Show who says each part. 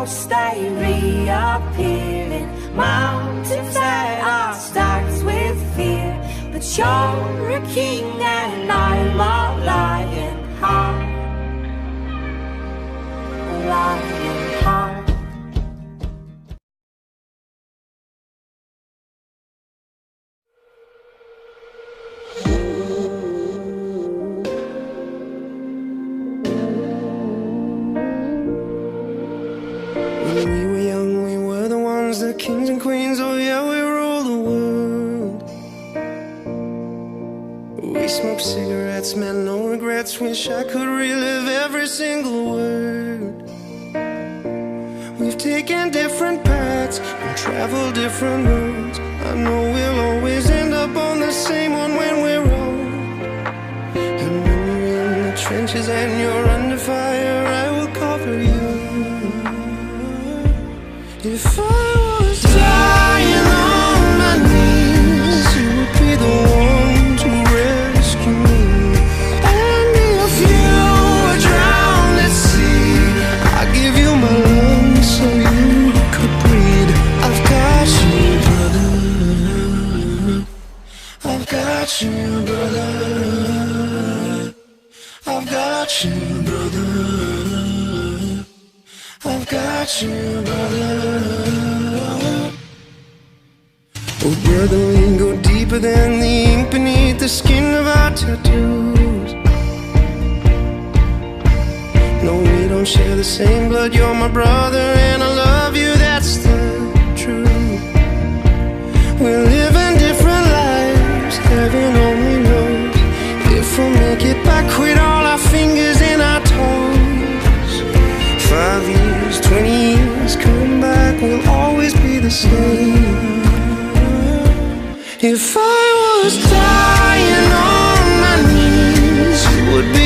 Speaker 1: ghosts, they reappear in mountains that are stacked with fear. But you're a king and I'm a lion heart, a lion heart.
Speaker 2: When we were young, we were the ones, the kings and queens, oh yeah, we ruled the world. We smoked cigarettes, meant no regrets, wish I could relive every single word. We've taken different paths and traveled different roads. I know we'll always end up on the same one when we're old. And when you're in the trenches and you're under fire, I will cover you. If I was dying on my knees, you would be the one to rescue me. And if you were drowned at sea, I'd give you my lungs so you could breathe. I've got you, brother. I've got you, brother. I've got you, brother. I've got you, brother. Oh, brother, we go deeper than the ink beneath the skin of our tattoos. No, we don't share the same blood. You're my brother and I love you, that's the truth. We're living different lives, heaven only knows if we'll make it back with all our fingers and our toes. 5 years, 20 years, come back, we'll always be the same. If I was dying on my knees, you would be